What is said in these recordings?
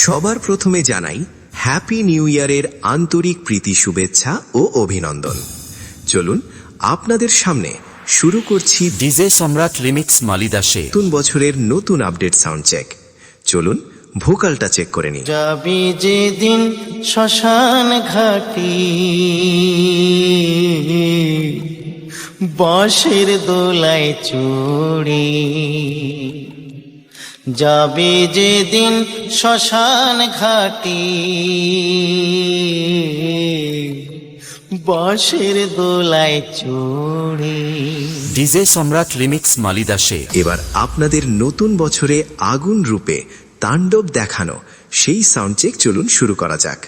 সবার প্রথমে জানাই হ্যাপি নিউ ইয়ারের আন্তরিক প্রীতি শুভেচ্ছা ও অভিনন্দন। চলুন আপনাদের সামনে শুরু করছি ডিজে সম্রাট রিমিক্স মালিদাসে নতুন বছরের নতুন আপডেট সাউন্ড চেক। চলুন ভোকালটা চেক করে নিন। যাবি যেদিন শ্মশান ঘাটি, বাঁশের দোলায় চড়ে, যাবি যেদিন শ্মশান ঘাটি, বাঁশের দোলায় চড়ে। ডিজে সম্রাট রিমিক্স মালিদাসে এবার আপনাদের নতুন বছরে আগুন রূপে তাণ্ডব দেখানো সেই সাউন্ড চেক চলুন শুরু করা যাক।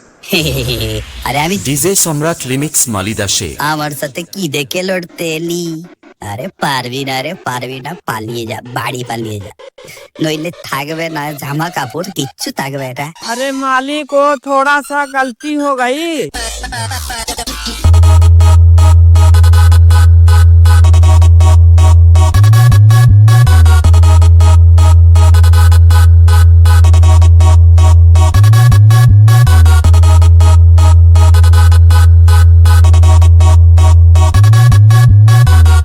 আরে আমি ডিজে সম্রাট রিমিক্স মালিদাসে আমার সাথে কি দেখে লড়তে এলি? আরে পারবি না, রে পারবি না, পালিয়ে যা, বাড়ি পালিয়ে যা, নইলে থাকবে না জামা কাপড়, কিচ্ছু থাকবে না। अरे मालिक को थोड़ा सा गलती हो गई।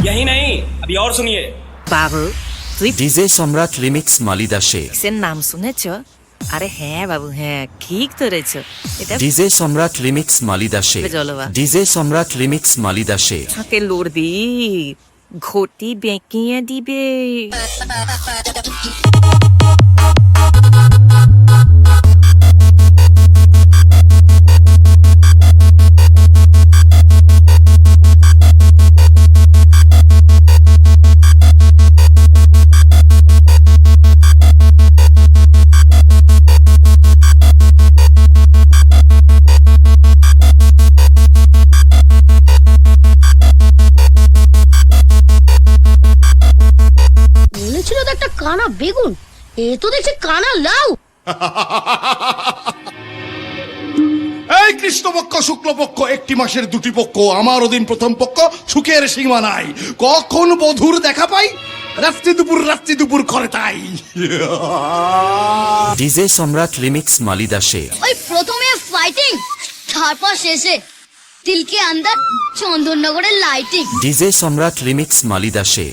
यही नहीं, अभी और सुनिए। বাবু তুই ডিজে সম্রাট রিমিক্স মালিদাসে কিসের নাম শুনেছ? আরে হ্যাঁ বাবু, হ্যাঁ ঠিক ধরেছ, এটা ডিজে সম্রাট রিমিক্স মালিদাসে জলবা। ডিজে সম্রাট রিমিক্স মালিদাসে থাকে লড়বি, ঘটি বেঁকিয়ে দিবে। বলেছিল তো একটা কানা বেগুন, এ তো দেখছি কানা লাউ। এই কৃষ্ণপক্ষ শুক্লপক্ষ একটি মাসের দুটি পক্ষ, আমার অধীন প্রথম পক্ষ, সুখের সীমা নাই। কখন বধুর দেখা পাই, রাত্রি দুপুর করে তাই। ডিজে সম্রাট রিমিক্স মালিদাসে ওই প্রথমে ফাইটিং, তারপর শেষে দিল কে আন্দার চন্দননগরের লাইটিং। ডিজে সম্রাট রিমিক্স মালিদাসে